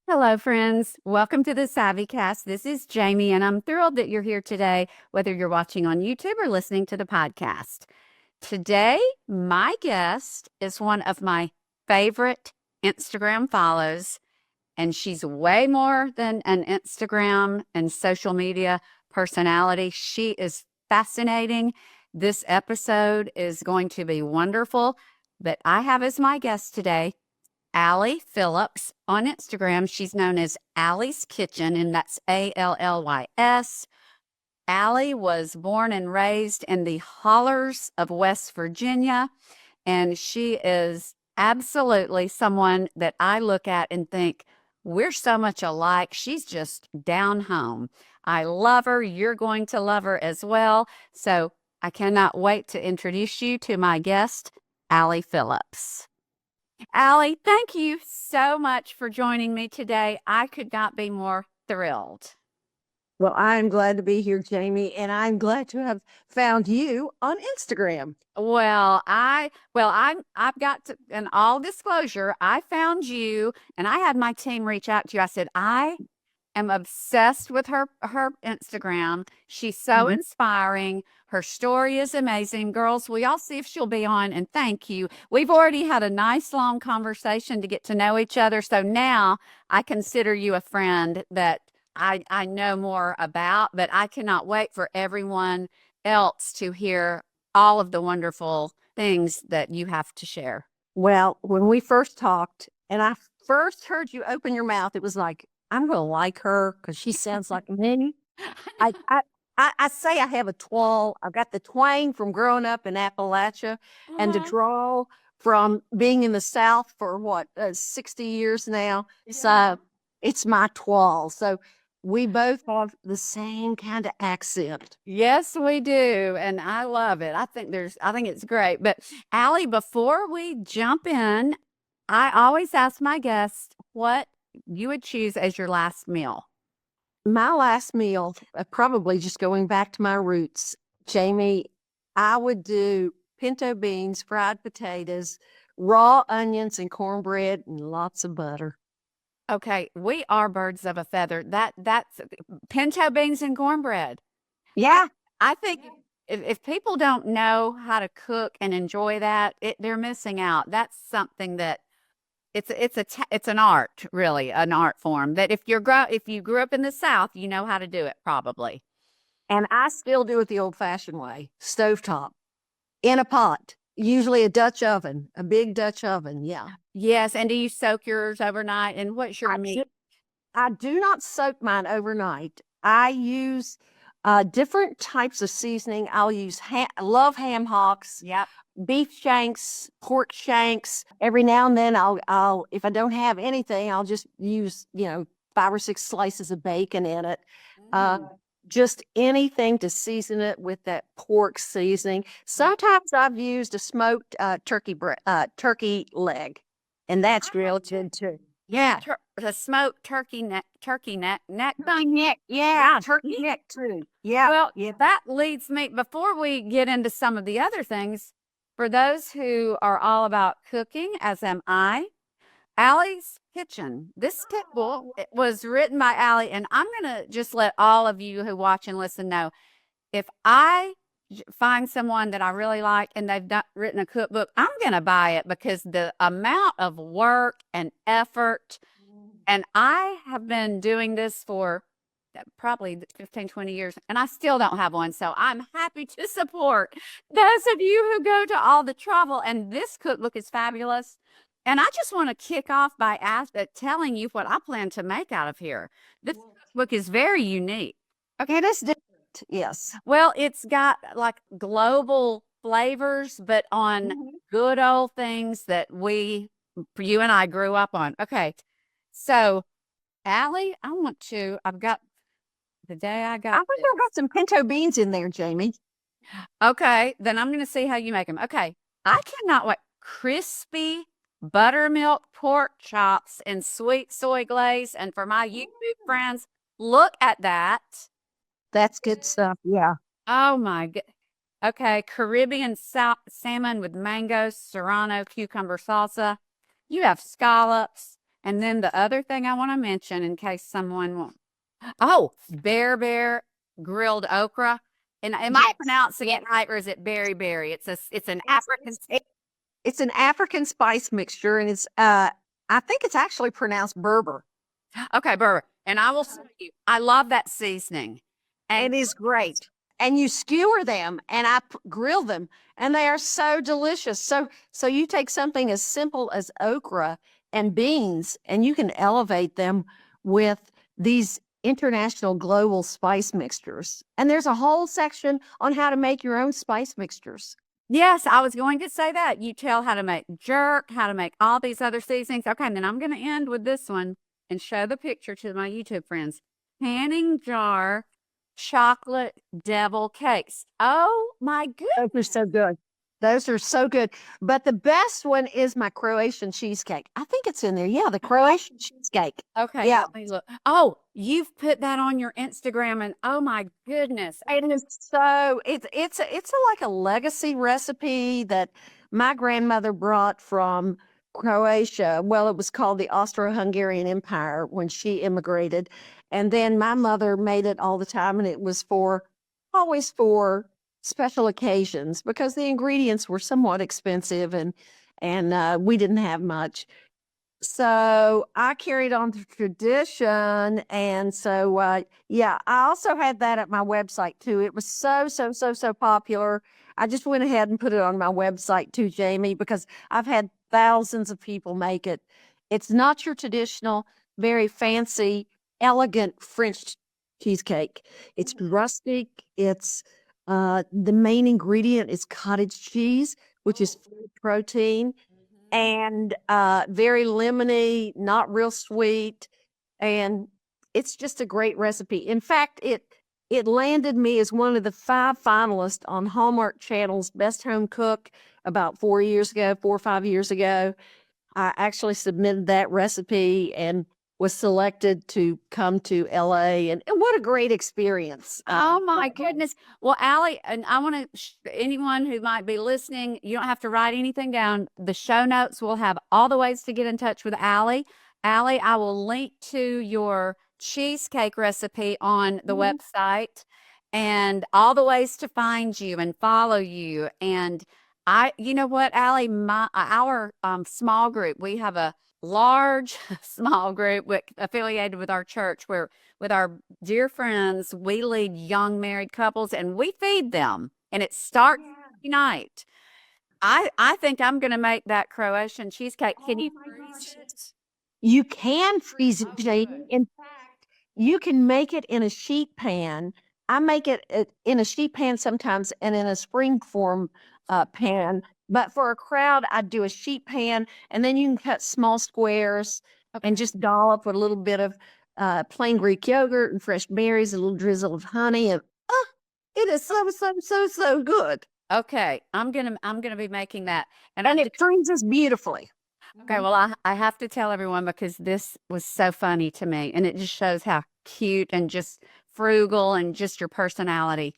Hello, friends. Welcome to the SavvyCast. This is Jamie, and I'm thrilled that you're here today, whether you're watching on YouTube or listening to the podcast. Today, my guest is one of my favorite Instagram follows, and she's way more than an Instagram and social media personality. She is fascinating. This episode is going to be wonderful. But I have as my guest today Allie Phillips on Instagram. She's known as Allie's Kitchen, and that's Allys. Allie was born and raised in the hollers of West Virginia, and she is absolutely someone that I look at and think, we're so much alike. She's just down home. I love her. You're going to love her as well. So I cannot wait to introduce you to my guest, Allie Phillips. Allie, thank you so much for joining me today. I could not be more thrilled. Well, I'm glad to be here, Jamie, and I'm glad to have found you on Instagram. I've got to, in all disclosure, I found you and I had my team reach out to you. I said, I am obsessed with her Instagram. She's so inspiring. Her story is amazing. Girls, we all see if she'll be on, and thank you. We've already had a nice long conversation to get to know each other. So now I consider you a friend that I know more about, but I cannot wait for everyone else to hear all of the wonderful things that you have to share. Well, when we first talked and I first heard you open your mouth, it was like, I'm going to like her because she sounds like me. I say I have a twang. I've got the twang from growing up in Appalachia and the drawl from being in the South for 60 years now. Yeah. So it's my twang. So we both have the same kind of accent. Yes, we do. And I love it. I think it's great. But Allie, before we jump in, I always ask my guests what you would choose as your last meal. My last meal, probably just going back to my roots, Jamie, I would do pinto beans, fried potatoes, raw onions and cornbread, and lots of butter. Okay, we are birds of a feather. That's pinto beans and cornbread. Yeah. I think if people don't know how to cook and enjoy that, they're missing out. That's something that it's an art, really, an art form that if you grew up in the South, you know how to do it probably. And I still do it the old-fashioned way, stovetop, in a pot, usually a Dutch oven, a big Dutch oven. Yeah. Yes. And do you soak yours overnight? And what's your meat? I do not soak mine overnight. I use different types of seasoning. I'll use love ham hocks. Yep. Beef shanks, pork shanks. Every now and then I'll if I don't have anything, I'll just use, 5 or 6 slices of bacon in it. Just anything to season it with that pork seasoning. Sometimes I've used a smoked turkey leg, and that's real good too. Yeah. The smoked turkey neck. Yeah, turkey neck too. Yeah. Well, that leads me, before we get into some of the other things, for those who are all about cooking, as am I, Allie's Kitchen. This cookbook was written by Allie, and I'm going to just let all of you who watch and listen know, if I find someone that I really like and they've written a cookbook, I'm going to buy it because the amount of work and effort, and I have been doing this for probably 15, 20 years, and I still don't have one. So I'm happy to support those of you who go to all the trouble. And this cookbook is fabulous. And I just want to kick off by telling you what I plan to make out of here. This book is very unique. Okay, that's different. Yes. Well, it's got like global flavors, but on good old things that you and I grew up on. Okay. So, Allie, I've got the day I got. I think I've got some pinto beans in there, Jamie. Okay, then I'm going to see how you make them. Okay, I cannot wait. Crispy buttermilk pork chops and sweet soy glaze. And for my YouTube friends, look at that. That's good stuff. Yeah. Oh my God. Okay, Caribbean salmon with mango, serrano, cucumber salsa. You have scallops And then the other thing I want to mention in case someone wants, bear grilled okra. And am I pronouncing it right, or is it berry? It's an African. It's an African spice mixture, and it's I think it's actually pronounced Berber. Okay, Berber. And I will tell you, I love that seasoning. And it is great. And you skewer them, and I grill them, and they are so delicious. So you take something as simple as okra and beans, and you can elevate them with these international global spice mixtures. And there's a whole section on how to make your own spice mixtures. Yes, I was going to say that. You tell how to make jerk, how to make all these other seasonings. Okay, and then I'm going to end with this one and show the picture to my YouTube friends. Canning jar chocolate devil cakes. Oh my goodness. Those are so good. Those are so good. But the best one is my Croatian cheesecake. I think it's in there. Yeah, the Croatian cheesecake. Okay, Yeah. let me look. Oh, you've put that on your Instagram, and oh my goodness. It is so like a legacy recipe that my grandmother brought from Croatia. Well, it was called the Austro-Hungarian Empire when she immigrated. And then my mother made it all the time, and it was always for special occasions because the ingredients were somewhat expensive and we didn't have much. So I carried on the tradition. And so, yeah, I also had that at my website too. It was so popular. I just went ahead and put it on my website too, Jamie, because I've had thousands of people make it. It's not your traditional, very fancy, elegant French cheesecake. It's rustic. It's the main ingredient is cottage cheese, which is full of protein and very lemony, not real sweet, and it's just a great recipe. In fact, it landed me as one of the 5 finalists on Hallmark Channel's Best Home Cook about 4 or 5 years ago. I actually submitted that recipe and was selected to come to LA, and what a great experience. Oh my goodness. Well, Allie, and I want to, anyone who might be listening, you don't have to write anything down. The show notes will have all the ways to get in touch with Allie. Allie, I will link to your cheesecake recipe on the website and all the ways to find you and follow you. And you know what, Allie, our small group, we have a large small group affiliated with our church where with our dear friends, we lead young married couples and we feed them. And it starts tonight. I think I'm going to make that Croatian cheesecake. Can you freeze it? You can freeze it, Jane. In fact, you can make it in a sheet pan. I make it in a sheet pan sometimes and in a spring form pan. But for a crowd, I'd do a sheet pan, and then you can cut small squares and just dollop with a little bit of plain Greek yogurt and fresh berries, a little drizzle of honey, and it is so good. Okay, I'm gonna be making that, and it freezes beautifully. Okay, well, I have to tell everyone because this was so funny to me, and it just shows how cute and just frugal and just your personality.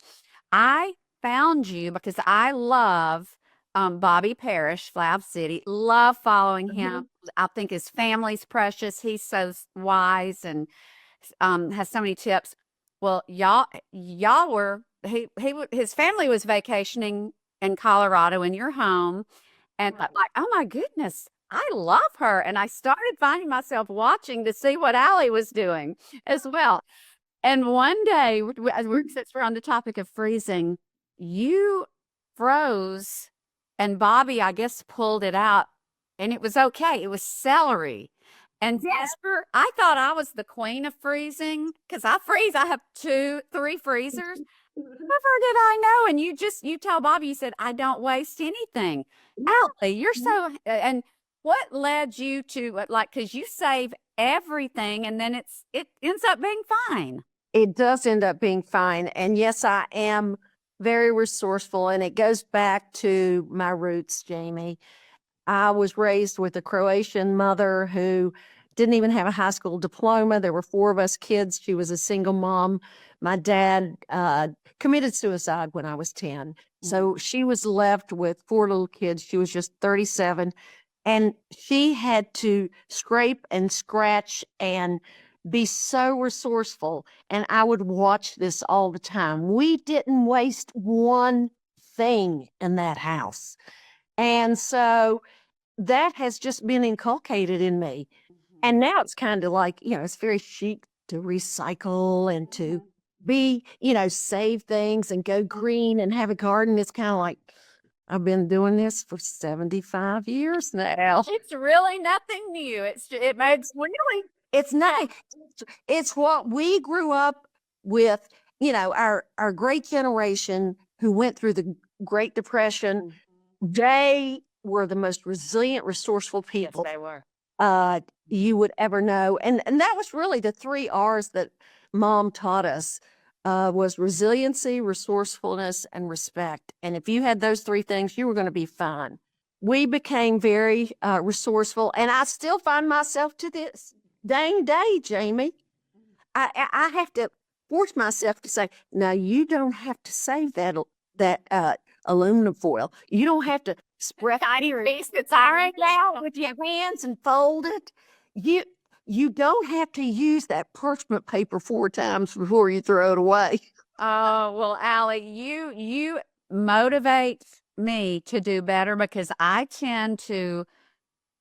I found you because I love Bobby Parrish, Flav City. Love following him. I think his family's precious. He's so wise and has so many tips. Well, y'all were his family was vacationing in Colorado in your home, and like, oh my goodness, I love her. And I started finding myself watching to see what Allie was doing as well. And one day, since we're on the topic of freezing, you froze, and Bobby, I guess, pulled it out, and it was okay. It was celery. And Jasper, I thought I was the queen of freezing because I freeze. I have 2, 3 freezers. Never did I know. And you tell Bobby, you said, I don't waste anything. Allie, you're so, and what led you to because you save everything and then it ends up being fine. It does end up being fine. And yes, I am very resourceful, and it goes back to my roots, Jamie. I was raised with a Croatian mother who didn't even have a high school diploma. There were 4 of us kids. She was a single mom. My dad committed suicide when I was 10. So she was left with 4 little kids. She was just 37. And she had to scrape and scratch and be so resourceful. And I would watch this all the time. We didn't waste one thing in that house. And so that has just been inculcated in me. And now it's kind of like, it's very chic to recycle and to be, save things and go green and have a garden. It's kind of like, I've been doing this for 75 years now. It's really nothing new. It makes really. It's not, it's what we grew up with, our great generation who went through the Great Depression. They were the most resilient, resourceful people. Yes, they were. You would ever know. And that was really the 3 R's that Mom taught us. Was resiliency, resourcefulness, and respect. And if you had those 3 things, you were going to be fine. We became very resourceful, and I still find myself to this dang day, Jamie. I have to force myself to say, no, you don't have to save that aluminum foil. You don't have to spread Tiny piece that's it out with your hands and fold it. You don't have to use that parchment paper 4 times before you throw it away. Oh, well, Allie, you motivate me to do better because I tend to,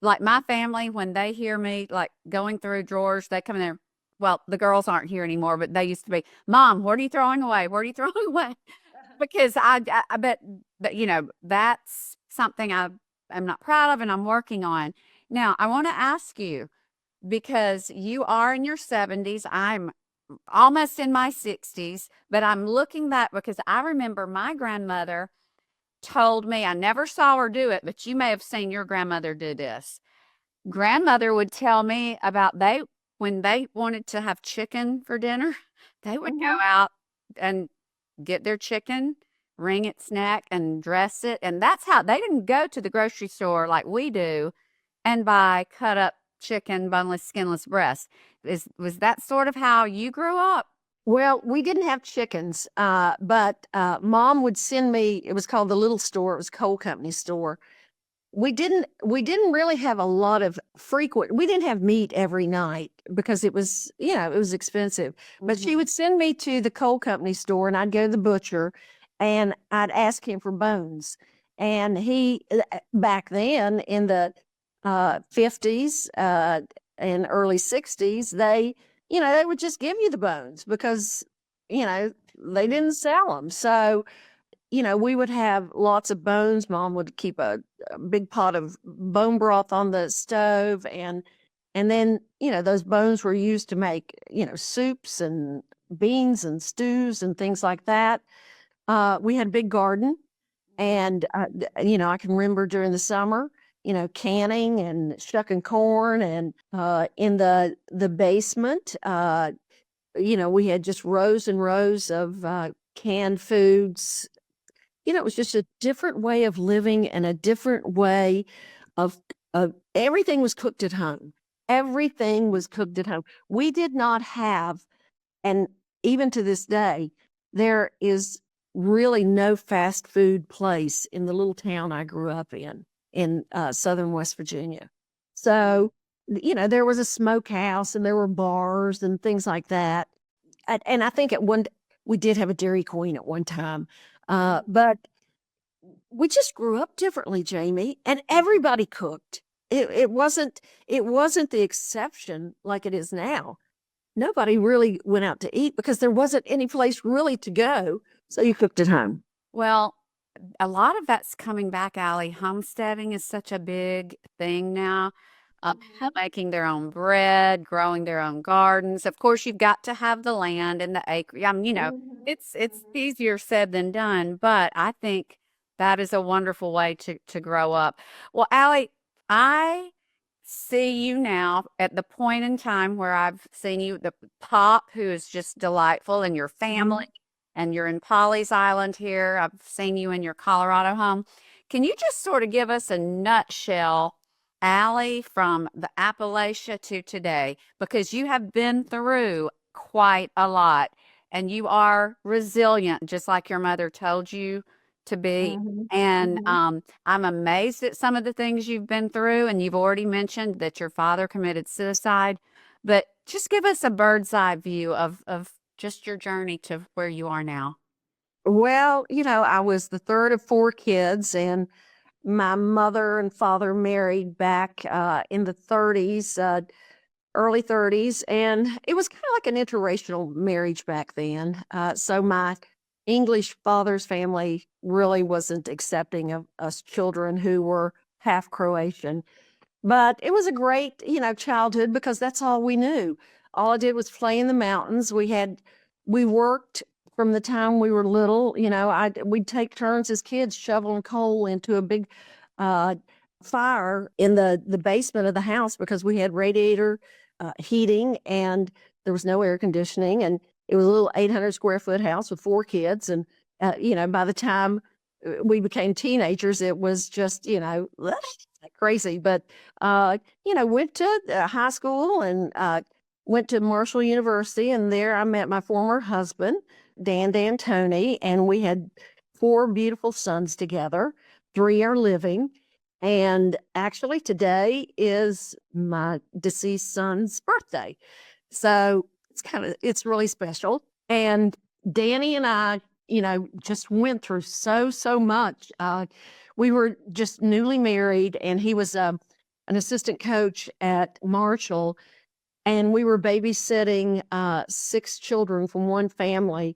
like my family, when they hear me like going through drawers, they come in there. Well, the girls aren't here anymore, but they used to be, Mom, what are you throwing away? What are you throwing away? Because I bet that, that's something I'm not proud of and I'm working on. Now, I want to ask you, because you are in your 70s, I'm almost in my 60s, but I'm looking back because I remember my grandmother told me, I never saw her do it, but you may have seen your grandmother do this. Grandmother would tell me about when they wanted to have chicken for dinner, they would go out and get their chicken, wring it, snack, and dress it. And that's how they didn't go to the grocery store like we do and buy cut up chicken, boneless, skinless breasts. Was that sort of how you grew up? Well, we didn't have chickens, but Mom would send me. It was called the Little Store. It was a coal company store. We didn't really have a lot of frequent. We didn't have meat every night because it was it was expensive. But she would send me to the coal company store, and I'd go to the butcher, and I'd ask him for bones. And he back then in the 50s and early 60s, they would just give you the bones because they didn't sell them. So we would have lots of bones. Mom would keep a big pot of bone broth on the stove, and then those bones were used to make soups and beans and stews and things like that. We had a big garden, and I can remember during the summer, canning and shucking corn, and in the basement, we had just rows and rows of canned foods. It was just a different way of living and a different way of everything was cooked at home. Everything was cooked at home. We did not have, and even to this day, there is really no fast food place in the little town I grew up in southern West Virginia. So, there was a smokehouse and there were bars and things like that. And I think we did have a Dairy Queen at one time. But we just grew up differently, Jamie, and everybody cooked. It wasn't the exception like it is now. Nobody really went out to eat because there wasn't any place really to go. So you cooked at home. Well, a lot of that's coming back, Allie. Homesteading is such a big thing now. Making their own bread, growing their own gardens. Of course, you've got to have the land and the acre. I mean, it's easier said than done, but I think that is a wonderful way to grow up. Well, Allie, I see you now at the point in time where I've seen you, the Pop, who is just delightful, and your family, and you're in Polly's Island here. I've seen you in your Colorado home. Can you just sort of give us a nutshell, Allie, from the Appalachia to today? Because you have been through quite a lot and you are resilient, just like your mother told you to be. Mhm. And Mhm. I'm amazed at some of the things you've been through. And you've already mentioned that your father committed suicide. But just give us a bird's eye view of just your journey to where you are now. Well, I was the third of 4 kids, and my mother and father married back, in the 30s, early 30s, and it was kinda like an interracial marriage back then. So my English father's family really wasn't accepting of us children who were half Croatian. But it was a great, childhood because that's all we knew. All I did was play in the mountains. We worked from the time we were little. We'd take turns as kids shoveling coal into a big uh, fire in the basement of the house because we had radiator heating and there was no air conditioning, and it was a little 800 square foot house with 4 kids. And by the time we became teenagers, it was just crazy. But went to high school and went to Marshall University, and there I met my former husband, Dan D'Antoni, and we had 4 beautiful sons together. 3 are living, and actually today is my deceased son's birthday. So it's really special. And Danny and I, just went through so much. We were just newly married, and he was an assistant coach at Marshall, and we were babysitting 6 children from one family,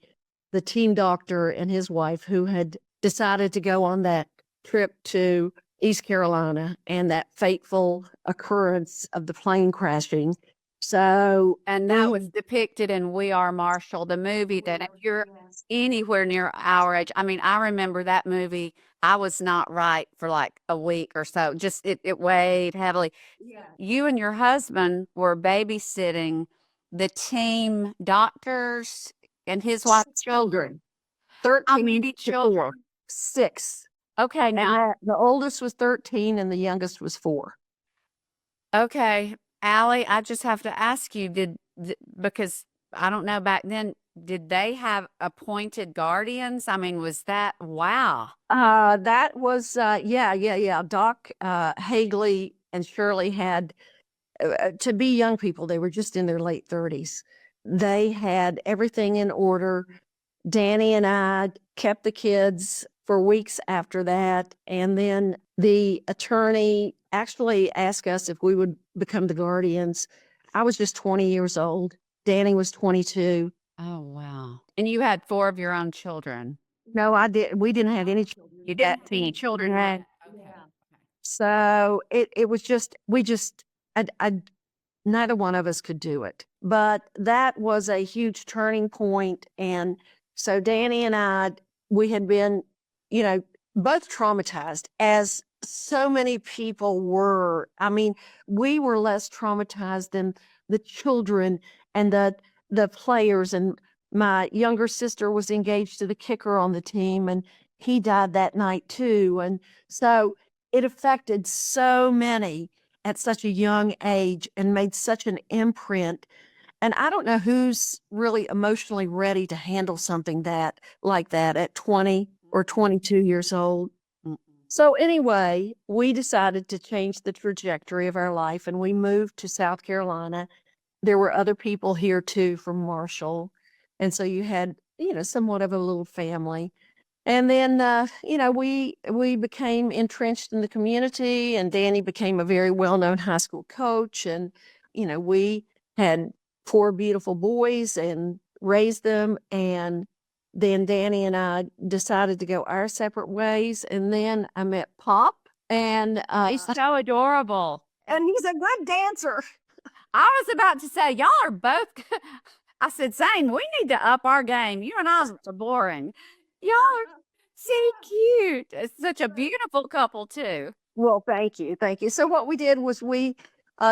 the team doctor and his wife, who had decided to go on that trip to East Carolina and that fateful occurrence of the plane crashing. So And that was depicted in We Are Marshall, the movie that if you're anywhere near our age, I mean, I remember that movie. I was not right for like a week or so. Just it weighed heavily. You and your husband were babysitting the team doctors and his wife. 6 children, How 13 many to children? 4. 6. Okay, now, The oldest was 13 and the youngest was 4. okay, Allie, I just have to ask you, because I don't know back then, did they have appointed guardians? I mean, was that wow? That was, yeah. Doc, Hagley and Shirley had, to be young people, they were just in their late 30s. They had everything in order. Danny and I kept the kids for weeks after that. And then the attorney actually asked us if we would become the guardians. I was just 20 years old. Danny was 22. Oh, wow. And you had 4 of your own children. No, we didn't have any children. You didn't have any children yet? Okay. Yeah. So it was just, I neither one of us could do it. But that was a huge turning point. And so Danny and I, we had been, you know, both traumatized, as so many people were. I mean, we were less traumatized than the children and the players. And my younger sister was engaged to the kicker on the team, and he died that night too. And so it affected so many at such a young age and made such an imprint. And I don't know who's really emotionally ready to handle something like that at 20 or 22 years old. Mm-mm. So anyway, we decided to change the trajectory of our life, and we moved to South Carolina. There were other people here too from Marshall. And so you had, somewhat of a little family. And then, we became entrenched in the community, and Danny became a very well-known high school coach. And, we had 4 beautiful boys and raised them. And then Danny and I decided to go our separate ways. And then I met Pop, and He's so adorable. he's a good dancer. I was about to say, y'all are both. I said, Zane, we need to up our game. You and I are boring. Y'all are so cute. It's such a beautiful couple, too. Well, thank you. Thank you. So what we did was we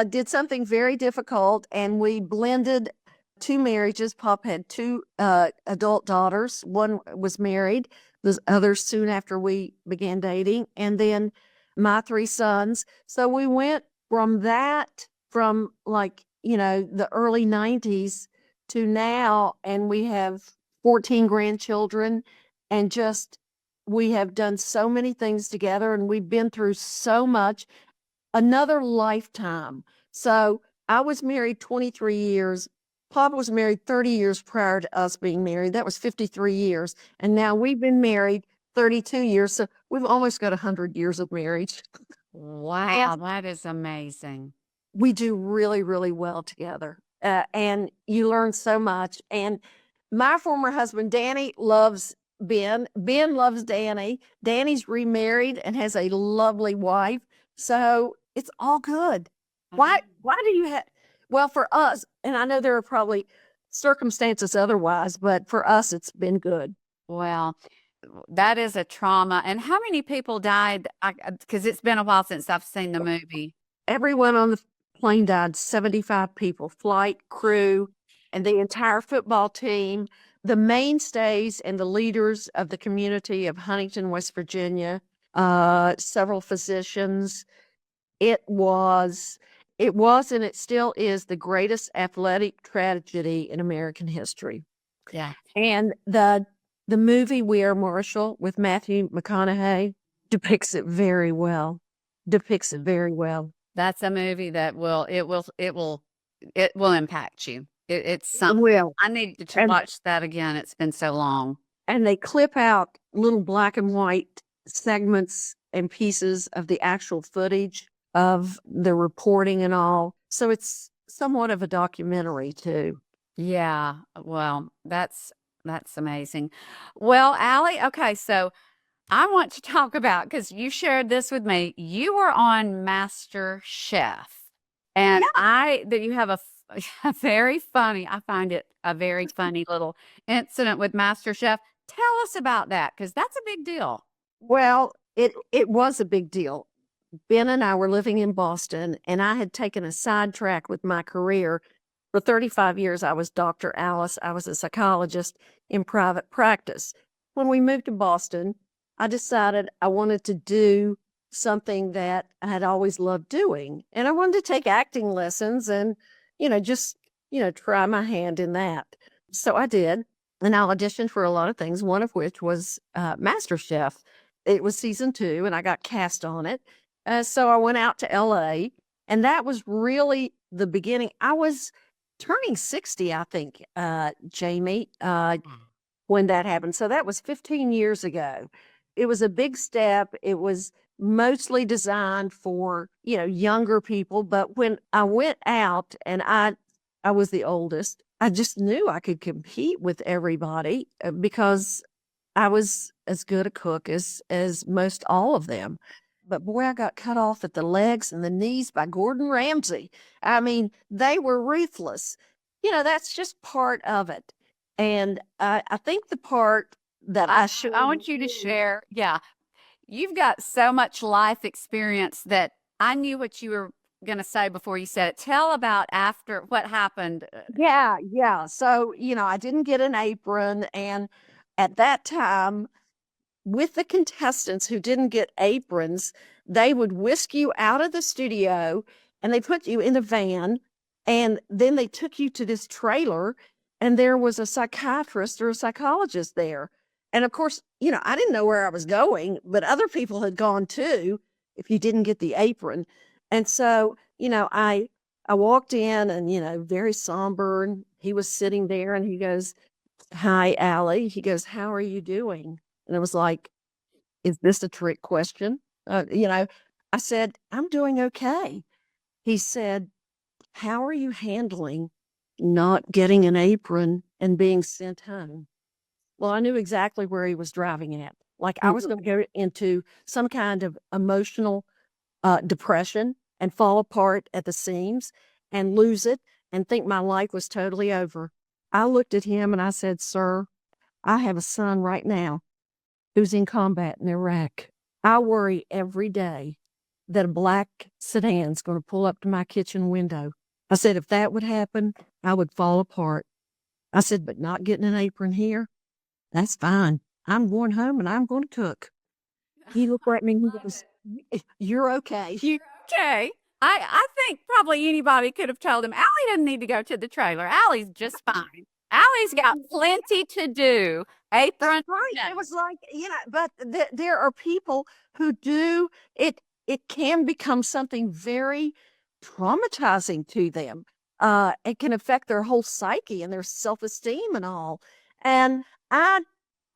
did something very difficult, and we blended 2 marriages. Pop had 2 adult daughters. One was married, the other soon after we began dating, and then my 3 sons. So we went from that, from like, the early 90s to now, and we have 14 grandchildren and just We have done so many things together, and we've been through so much. Another lifetime. So I was married 23 years. Papa was married 30 years prior to us being married. That was 53 years. And now we've been married 32 years. So we've almost got 100 years of marriage. Wow, that is amazing. We do really, really well together. And you learn so much. And my former husband, Danny, loves Ben. Ben loves Danny. Danny's remarried and has a lovely wife. So it's all good. Why do you have, well, for us, and I know there are probably circumstances otherwise, but for us, it's been good. Well, that is a trauma. And how many people died? Because it's been a while since I've seen the movie. Everyone on the plane died, 75 people, flight, crew, and the entire football team, the mainstays and the leaders of the community of Huntington, West Virginia, several physicians. It was, and it still is the greatest athletic tragedy in American history. Yeah. And the movie We Are Marshall with Matthew McConaughey depicts it very well. That's a movie that will impact you. It's something Well, I need to watch that again. It's been so long. and they clip out little black and white segments and pieces of the actual footage of the reporting and all. So it's somewhat of a documentary too. Yeah. Well, that's amazing. Well, Allie, okay, so I want to talk about because you shared this with me. You were on MasterChef, and that you have a very funny. I find it a very funny little incident with MasterChef. Tell us about that because that's a big deal. Well, it was a big deal. Ben and I were living in Boston, and I had taken a sidetrack with my career. For 35 years, I was Dr. Alice. I was a psychologist in private practice. When we moved to Boston, I decided I wanted to do something that I had always loved doing. And I wanted to take acting lessons and, just, try my hand in that. So I did. And I auditioned for a lot of things, one of which was MasterChef. It was season 2, and I got cast on it. So I went out to LA, and that was really the beginning. I was turning 60, I think, Jamie, when that happened. So that was 15 years ago. It was a big step. It was mostly designed for, younger people. But when I went out and I was the oldest, I just knew I could compete with everybody because I was as good a cook as most all of them. But boy, I got cut off at the legs and the knees by Gordon Ramsay. I mean, they were ruthless. That's just part of it. And I think the part that I want you to share. Yeah. You've got so much life experience that I knew what you were going to say before you said it. Tell about after what happened. Yeah. So, I didn't get an apron. And at that time, with the contestants who didn't get aprons, they would whisk you out of the studio and they put you in a van. And then they took you to this trailer, and there was a psychiatrist or a psychologist there. And of course, I didn't know where I was going, but other people had gone too if you didn't get the apron. And so, I walked in and, very somber, and he was sitting there and he goes, "Hi, Allie." He goes, "How are you doing?" And I was like, "Is this a trick question?" I said, "I'm doing okay." He said, "How are you handling not getting an apron and being sent home?" Well, I knew exactly where he was driving at. Like I was going to go into some kind of emotional depression and fall apart at the seams and lose it and think my life was totally over. I looked at him and I said, "Sir, I have a son right now who's in combat in Iraq. I worry every day that a black sedan's going to pull up to my kitchen window." I said, "If that would happen, I would fall apart." I said, "But not getting an apron here, that's fine. I'm going home and I'm going to cook." He looked at me and he goes, "You're okay." Okay. I think probably anybody could have told him, Allie doesn't need to go to the trailer. Allie's just fine. Allie's got plenty to do. Apron. Right. No. It was like, but there are people who do it. It can become something very traumatizing to them. It can affect their whole psyche and their self-esteem and all. And I,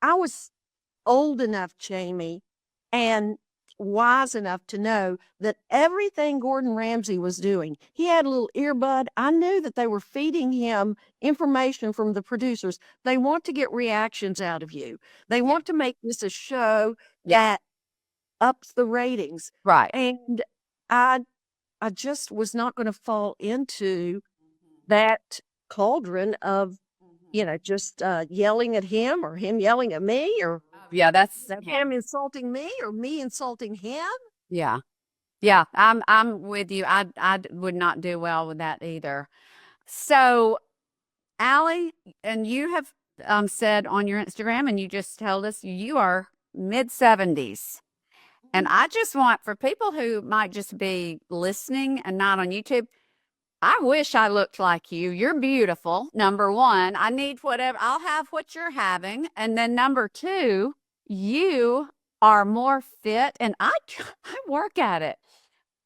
I was old enough, Jamie, and wise enough to know that everything Gordon Ramsay was doing, he had a little earbud. I knew that they were feeding him information from the producers. They want to get reactions out of you. They want to make this a show that ups the ratings. Right. And I I just was not going to fall into that cauldron of, just yelling at him or him yelling at me or Yeah, that's him insulting me or me insulting him. yeah. Yeah, I'm with you. I would not do well with that either. So, Allie, and you have said on your Instagram, and you just told us you are mid 70s. And I just want for people who might just be listening and not on YouTube, I wish I looked like you. You're beautiful. Number one, I need whatever, I'll have what you're having. And then number two, you are more fit. And I work at it.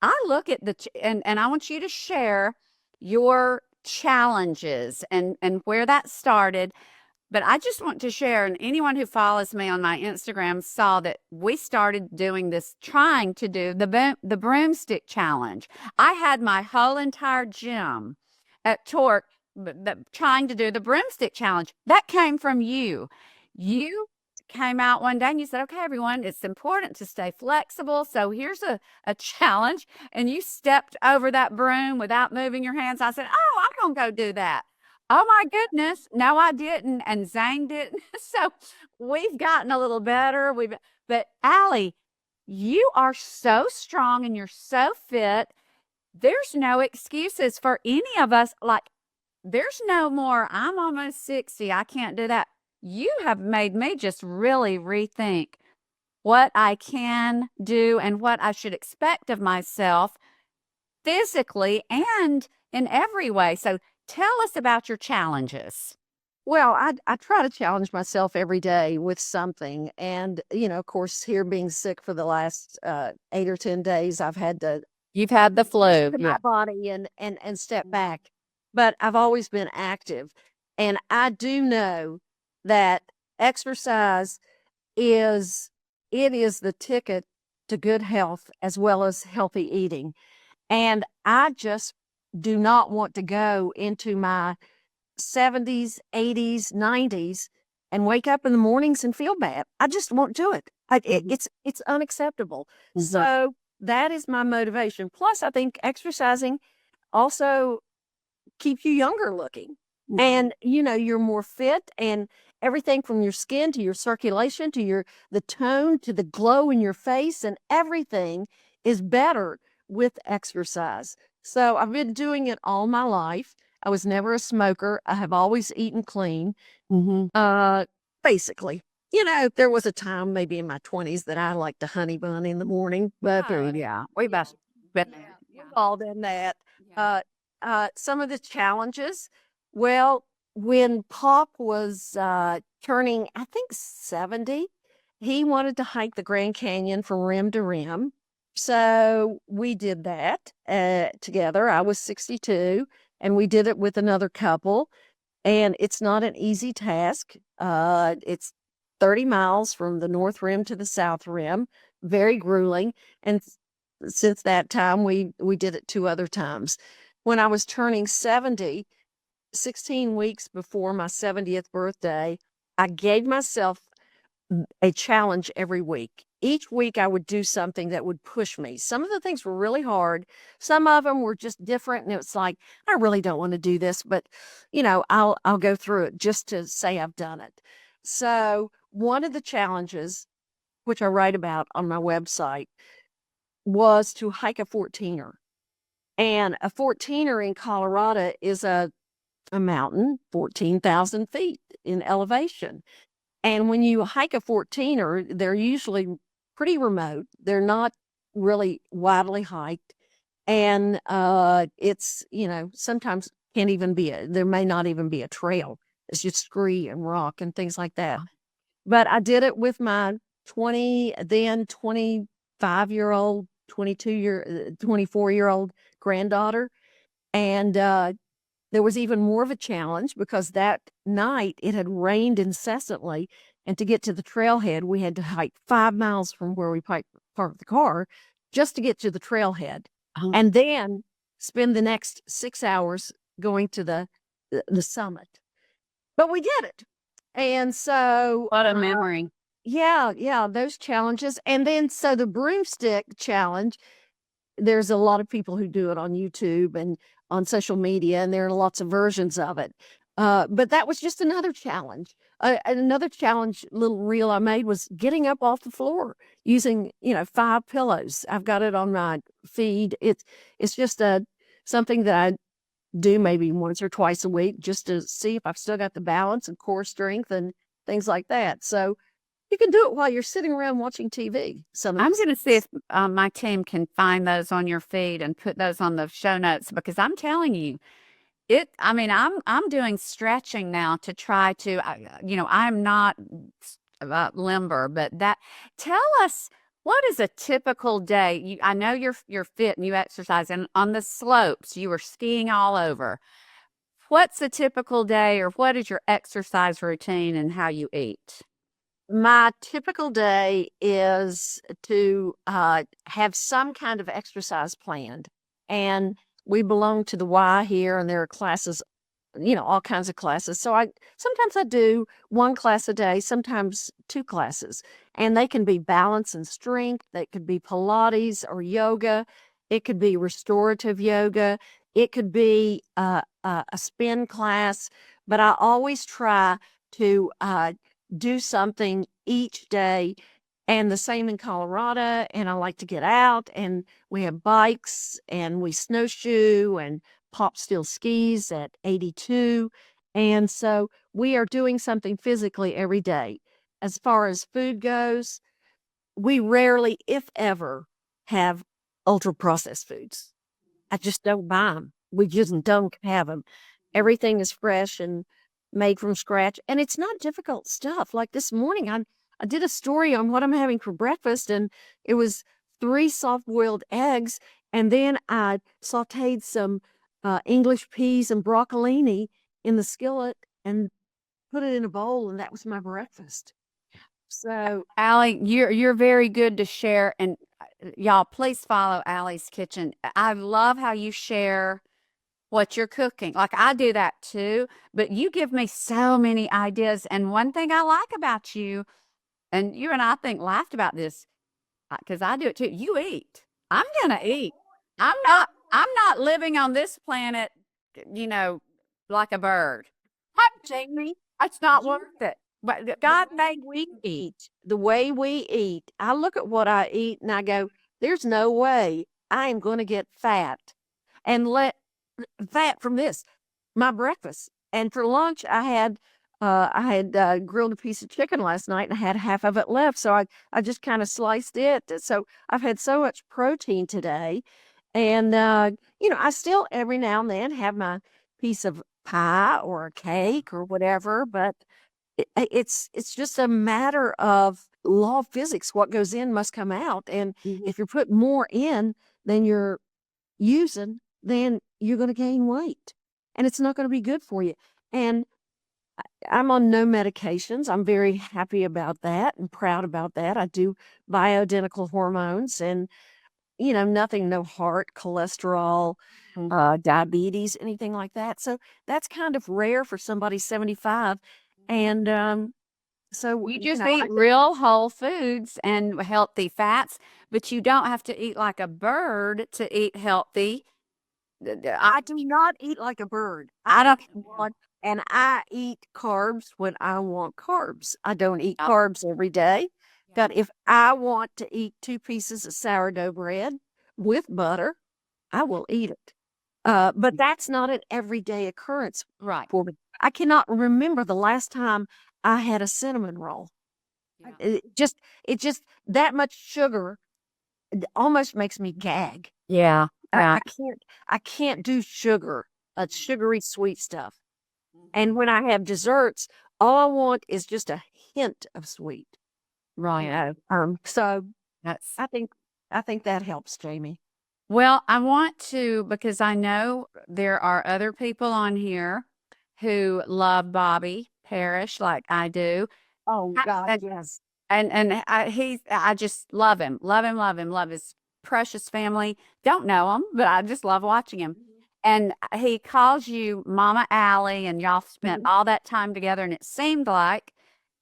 I look at and I want you to share your challenges and where that started. But I just want to share, and anyone who follows me on my Instagram saw that we started doing this, trying to do the broomstick challenge. I had my whole entire gym at Torque trying to do the broomstick challenge. That came from you. You came out one day and you said, okay, everyone, it's important to stay flexible. So here's a challenge. And you stepped over that broom without moving your hands. I said, oh, I'm going to go do that. Oh my goodness. No, I didn't. And Zane didn't. So we've gotten a little better. But Allie, you are so strong and you're so fit. There's no excuses for any of us. Like, there's no more, I'm almost 60. I can't do that. You have made me just really rethink what I can do and what I should expect of myself physically and in every way. So tell us about your challenges. Well, I try to challenge myself every day with something. And, of course, here being sick for the last 8 or 10 days, I've had to You've had the flu. listen to my body and step back. But I've always been active. And I do know that exercise is the ticket to good health as well as healthy eating. And I just do not want to go into my 70s, 80s, 90s and wake up in the mornings and feel bad. I just won't do it. It's unacceptable. So that is my motivation. Plus, I think exercising also keeps you younger looking. And you're more fit, and everything from your skin to your circulation to the tone to the glow in your face, and everything is better with exercise. So I've been doing it all my life. I was never a smoker. I have always eaten clean. Basically, there was a time maybe in my 20s that I liked a honey bun in the morning, but Yeah, we best been there. we've all done that. Some of the challenges, well, when Pop was turning, I think 70, he wanted to hike the Grand Canyon from rim to rim. So we did that together. I was 62, and we did it with another couple. And it's not an easy task. It's 30 miles from the North Rim to the South Rim, very grueling. And since that time, we did it 2 other times. When I was turning 70, 16 weeks before my 70th birthday, I gave myself a challenge every week. Each week I would do something that would push me. Some of the things were really hard. Some of them were just different. And it was like, I really don't want to do this, but I'll go through it just to say I've done it. So one of the challenges, which I write about on my website, was to hike a 14er. And a 14er in Colorado is a mountain, 14,000 feet in elevation. And when you hike a 14er, they're usually pretty remote. They're not really widely hiked. And it's, sometimes there may not even be a trail it's just scree and rock and things like that. But I did it with my 25-year-old, 24-year-old granddaughter. And there was even more of a challenge because that night it had rained incessantly. And to get to the trailhead, we had to hike 5 miles from where we parked the car just to get to the trailhead. And then spend the next 6 hours going to the summit. But we did it. And so What a memory. yeah, those challenges. And then so the broomstick challenge, there's a lot of people who do it on YouTube and on social media, and there are lots of versions of it. But that was just another challenge. Another challenge little reel I made was getting up off the floor using, 5 pillows. I've got it on my feed. It's just something that I do maybe once or twice a week just to see if I've still got the balance and core strength and things like that. So you can do it while you're sitting around watching TV. I'm going to see if my team can find those on your feed and put those on the show notes, because I'm telling you, I'm doing stretching now to try to, I'm not limber, but tell us, what is a typical day? I know you're fit and you exercise, and on the slopes you were skiing all over. What's a typical day, or what is your exercise routine and how you eat? My typical day is to have some kind of exercise planned. And we belong to the Y here, and there are classes, all kinds of classes. So sometimes I do 1 class a day, sometimes 2 classes. And they can be balance and strength. They could be Pilates or yoga. It could be restorative yoga. It could be a spin class. But I always try to do something each day. And the same in Colorado. And I like to get out, and we have bikes, and we snowshoe and pop steel skis at 82. And so we are doing something physically every day. As far as food goes, we rarely, if ever, have ultra processed foods. I just don't buy them. We just don't have them. Everything is fresh and made from scratch, and it's not difficult stuff. Like this morning, I did a story on what I'm having for breakfast, and it was 3 soft-boiled eggs, and then I sautéed some English peas and broccolini in the skillet and put it in a bowl, and that was my breakfast. So, Allie, you're very good to share, and y'all, please follow Allie's Kitchen. I love how you share what you're cooking. Like, I do that too, but you give me so many ideas. And one thing I like about you, and you and I think laughed about this, because I do it too. You eat. I'm gonna eat. I'm not living on this planet, you know, like a bird. Hi, Jamie. It's not worth it. But God made we eat the way we eat. I look at what I eat and I go, there's no way I am going to get fat and let fat from this. My breakfast. And for lunch, I had grilled a piece of chicken last night and I had half of it left. So I just kind of sliced it. So I've had so much protein today. And, I still every now and then have my piece of pie or a cake or whatever, but it's just a matter of law of physics. What goes in must come out. And if you're putting more in than you're using, then you're going to gain weight and it's not going to be good for you. And I'm on no medications. I'm very happy about that and proud about that. I do bioidentical hormones and, nothing, no heart, cholesterol, diabetes, anything like that. So that's kind of rare for somebody 75. And so You just eat real whole foods and healthy fats, but you don't have to eat like a bird to eat healthy. I do not eat like a bird. I don't. And I eat carbs when I want carbs. I don't eat carbs every day. But if I want to eat 2 pieces of sourdough bread with butter, I will eat it. But that's not an everyday occurrence Right. for me. I cannot remember the last time I had a cinnamon roll. Yeah. It just that much sugar almost makes me gag. Yeah. I can't do sugar, sugary sweet stuff. And when I have desserts, all I want is just a hint of sweet, Right. so That's I think that helps, Jamie. well, I want to because I know there are other people on here who love Bobby Parrish like I do. Oh Ha- gosh, And yes. I just love him, love him, love him, love his precious family. Don't know him, but I just love watching him. And he calls you Mama Allie, and y'all spent Mhm. all that time together. And it seemed like,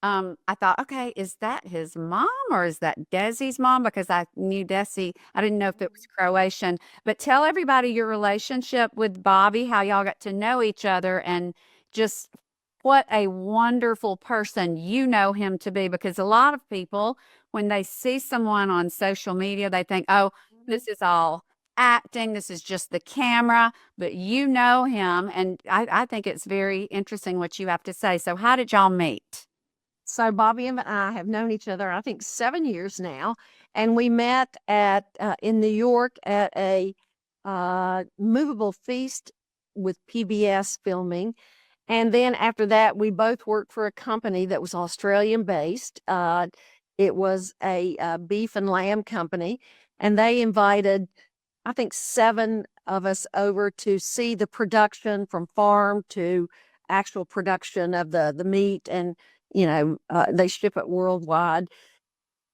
I thought, okay, is that his mom or is that Desi's mom? Because I knew Desi, I didn't know if it was Croatian. But tell everybody your relationship with Bobby, how y'all got to know each other, and just what a wonderful person you know him to be. Because a lot of people, when they see someone on social media, they think, oh, this is all acting, this is just the camera, but you know him. And I think it's very interesting what you have to say. So, how did y'all meet? So Bobby and I have known each other, I think, 7 years now, and we met at in New York at a movable feast with PBS filming, and then after that, we both worked for a company that was Australian based. It was a beef and lamb company, and they invited, I think, 7 of us over to see the production from farm to actual production of the meat, and they ship it worldwide.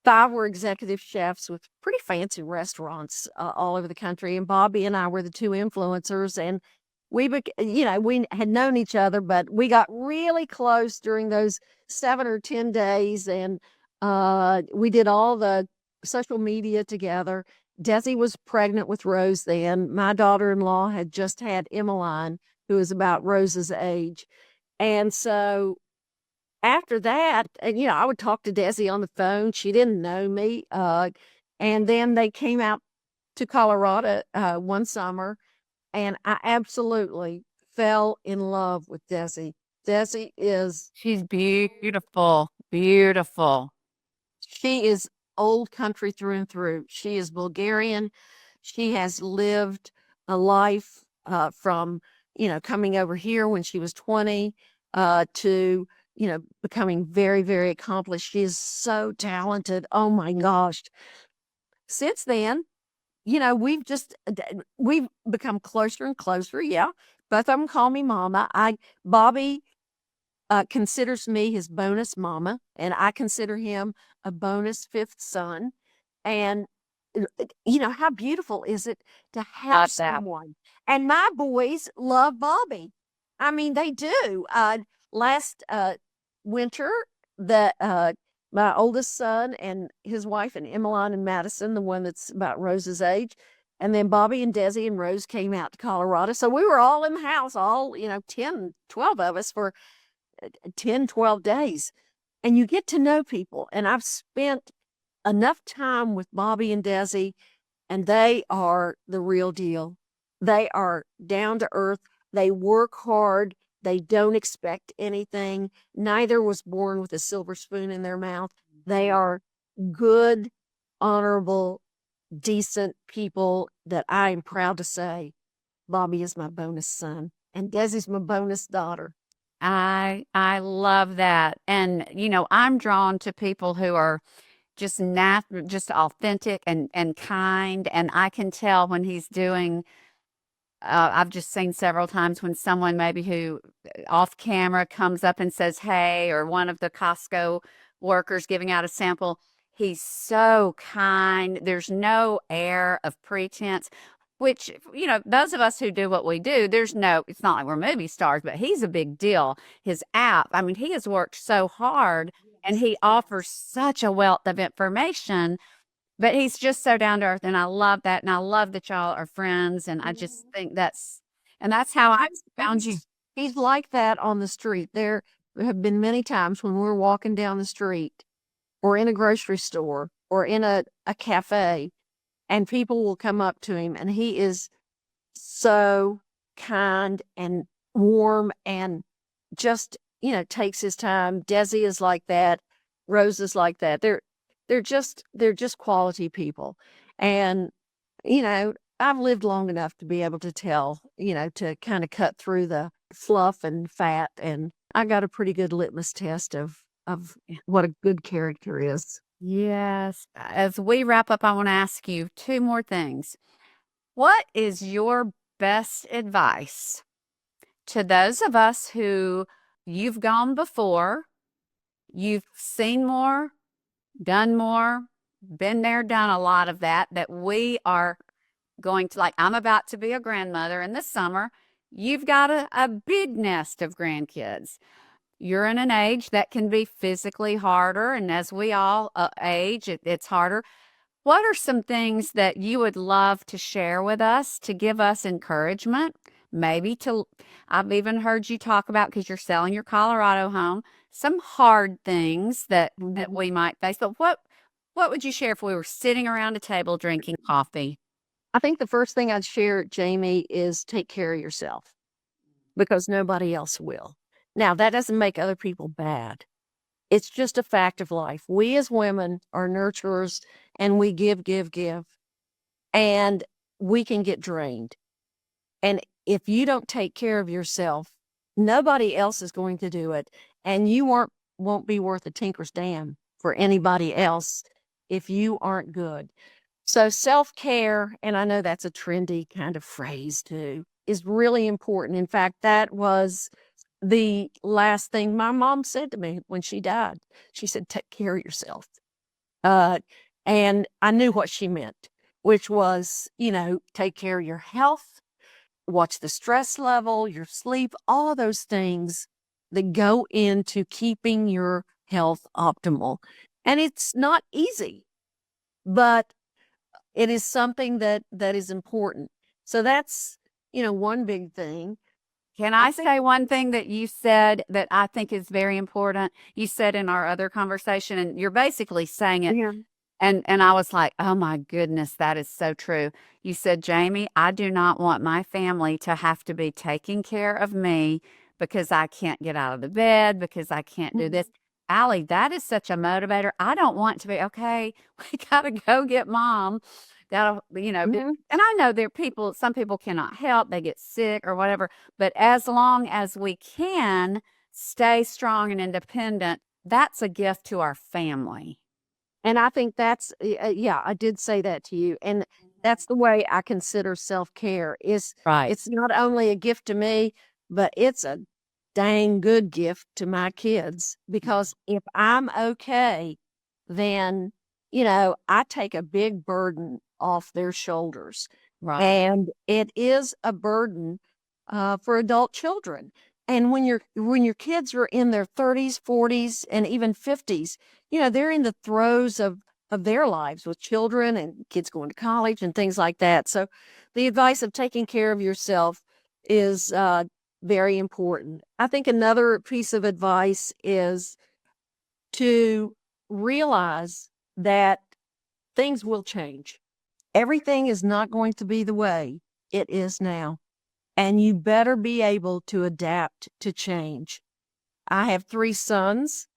5 were executive chefs with pretty fancy restaurants all over the country, and Bobby and I were the 2 influencers, and we had known each other, but we got really close during those 7 or 10 days, and we did all the social media together. Desi was pregnant with Rose then. My daughter-in-law had just had Emmeline, who is about Rose's age, and so after that, and, I would talk to Desi on the phone. She didn't know me. And then they came out to Colorado one summer, and I absolutely fell in love with Desi. Desi is She's beautiful, beautiful. She is old country through and through. She is Bulgarian. She has lived a life from, coming over here when she was 20 to, becoming very, very accomplished. She is so talented. Oh my gosh. Since then, we've become closer and closer. Yeah. Both of them call me mama. Bobby considers me his bonus mama, and I consider him a bonus fifth son. And how beautiful is it to have Love that. someone? And my boys love Bobby. I mean, they do. Last winter, the my oldest son and his wife and Emmeline and Madison, the one that's about Rose's age, and then Bobby and Desi and Rose came out to Colorado. So we were all in the house, all 10, 12 of us for 10, 12 days. And you get to know people. And I've spent enough time with Bobby and Desi, and they are the real deal. They are down to earth. They work hard. They don't expect anything. Neither was born with a silver spoon in their mouth. They are good, honorable, decent people that I am proud to say Bobby is my bonus son and Desi's my bonus daughter. I love that. And I'm drawn to people who are just authentic and kind. And I can tell when he's doing I've just seen several times when someone maybe who off camera comes up and says, hey, or one of the Costco workers giving out a sample. He's so kind. There's no air of pretense, which, those of us who do what we do, it's not like we're movie stars, but he's a big deal. His app, I mean, he has worked so hard and he offers such a wealth of information, but he's just so down to earth, and I love that, and I love that y'all are friends, and I just think that's how I And found you. he's like that on the street. There have been many times when we're walking down the street or in a grocery store or in a cafe, and people will come up to him, and he is so kind and warm and just, takes his time. Desi is like that. Rose is like that. They're just quality people. And, I've lived long enough to be able to tell, to kind of cut through fluff and fat, and I got a pretty good litmus test of what a good character is. Yes. As we wrap up, I want to ask you two more things. What is your best advice to those of us who you've gone before, you've seen more, done more, been there, done a lot of that, that we are going to, like, I'm about to be a grandmother in the summer. You've got a big nest of grandkids. You're in an age that can be physically harder. And as we all age, it's harder. What are some things that you would love to share with us to give us encouragement? Maybe to, I've even heard you talk about, because you're selling your Colorado home, some hard things that we might face. But what would you share if we were sitting around a table drinking coffee? I think the first thing I'd share, Jamie, is take care of yourself, because nobody else will. Now, that doesn't make other people bad. It's just a fact of life. We as women are nurturers, and we give, and we can get drained. And if you don't take care of yourself, nobody else is going to do it. And you won't be worth a tinker's damn for anybody else if you aren't good. So self-care, and I know that's a trendy kind of phrase too, is really important. In fact, that was the last thing my mom said to me when she died. She said, take care of yourself. And I knew what she meant, which was, take care of your health, watch the stress level, your sleep, all those things that go into keeping your health optimal. And it's not easy, but it is something that is important. So that's, one big thing. Can I say one thing that you said that I think is very important? You said in our other conversation, and you're basically saying it. Yeah. And I was like, oh my goodness, that is so true. You said, Jamie, I do not want my family to have to be taking care of me because I can't get out of the bed, because I can't do this. Allie, that is such a motivator. I don't want to be, okay, we got to go get mom. That'll, and I know some people cannot help, they get sick or whatever, but as long as we can stay strong and independent, that's a gift to our family. And I think that's, yeah, I did say that to you. And that's the way I consider self-care is Right. it's not only a gift to me, but it's a dang good gift to my kids, because if I'm okay, then, I take a big burden off their shoulders. Right. And it is a burden for adult children. And when your kids are in their 30s, 40s, and even 50s, they're in the throes of their lives with children and kids going to college and things like that. So the advice of taking care of yourself is very important. I think another piece of advice is to realize that things will change. Everything is not going to be the way it is now. And you better be able to adapt to change. I have 3 sons.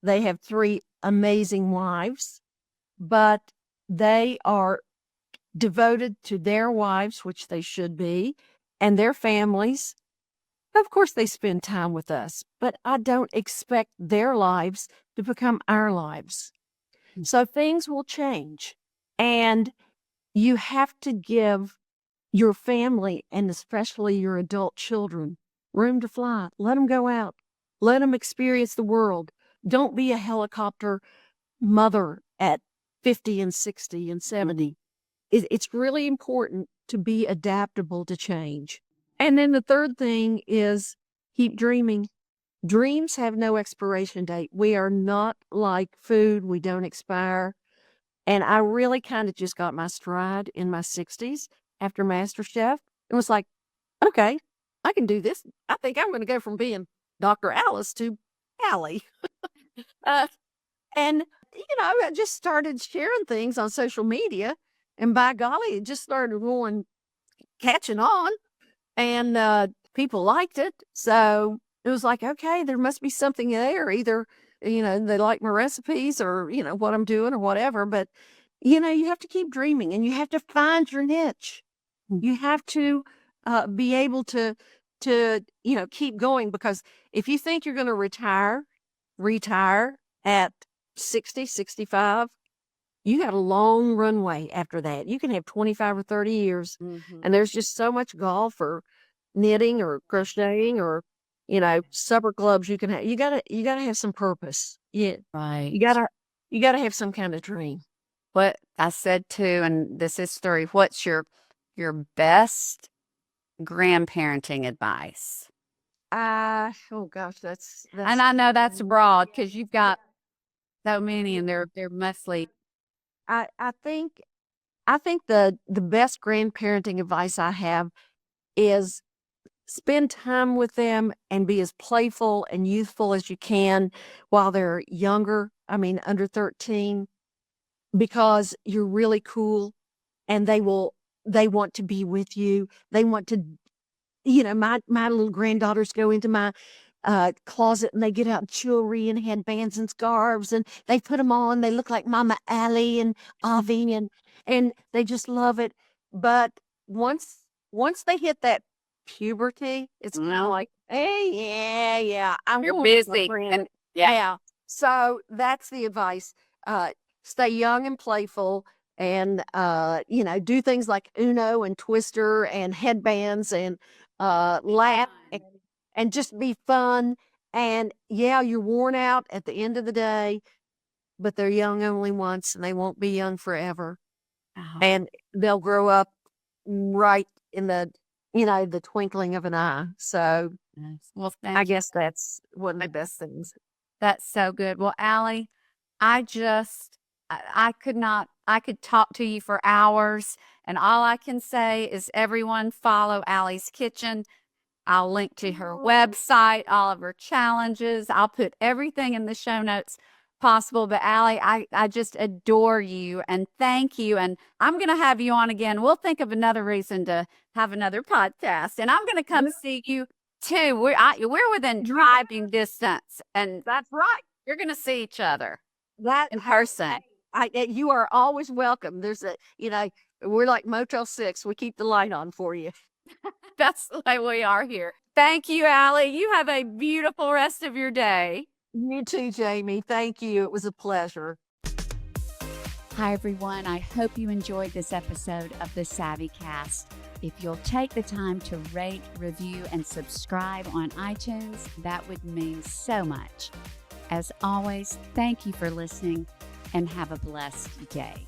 They have 3 amazing wives, but they are devoted to their wives, which they should be, and their families. Of course, they spend time with us, but I don't expect their lives to become our lives. So things will change, and you have to give your family, and especially your adult children, room to fly. Let them go out. Let them experience the world. Don't be a helicopter mother at 50 and 60 and 70. It's really important to be adaptable to change. And then the third thing is keep dreaming. Dreams have no expiration date. We are not like food. We don't expire. And I really kind of just got my stride in my 60s after MasterChef. It was like, okay, I can do this. I think I'm going to go from being Dr. Alice to Allie. And, I just started sharing things on social media. And by golly, it just started catching on. And people liked it. So it was like, okay, there must be something there. Either, they like my recipes or, what I'm doing or whatever. But, you have to keep dreaming, and you have to find your niche. You have to be able to to, keep going, because if you think you're going to retire at 60, 65, you got a long runway after that. You can have 25 or 30 years, and there's just so much golf or knitting or crocheting or, supper clubs you can have. You gotta have some purpose. Yeah. Right. You gotta have some kind of dream. What I said too, and this is story, what's your best grandparenting advice? Oh gosh, that's And I know that's broad because you've got so many and they're mostly. I think the best grandparenting advice I have is spend time with them and be as playful and youthful as you can while they're younger. I mean, under 13, because you're really cool, and they want to be with you. They want to, my little granddaughters go into my closet and they get out jewelry and headbands and scarves, and they put them on. They look like Mama Allie and Avi, and they just love it. But once they hit that puberty, it's kind of like, hey, yeah, I'm You're going to my busy. friend. And yeah. So that's the advice. Stay young and playful, and do things like Uno and Twister and headbands, and laugh, and just be fun. And yeah, you're worn out at the end of the day, but they're young only once, and they won't be young forever. Oh, And they'll grow up right in the the twinkling of an eye. So yes. Well, I guess that's one of the best things. that's so good. Well, Allie, I could talk to you for hours, and all I can say is everyone follow Allie's Kitchen. I'll link to her website, all of her challenges. I'll put everything in the show notes possible. But Allie, I just adore you and thank you. And I'm going to have you on again. We'll think of another reason to have another podcast. And I'm going to come see you too. We're within driving distance, and That's right. you're going to see each other That in person. You are always welcome. There's we're like Motel 6. We keep the light on for you. That's the way we are here. Thank you, Allie. You have a beautiful rest of your day. You too, Jamie. Thank you. It was a pleasure. Hi, everyone. I hope you enjoyed this episode of the SavvyCast. If you'll take the time to rate, review, and subscribe on iTunes, that would mean so much. As always, thank you for listening, and have a blessed day.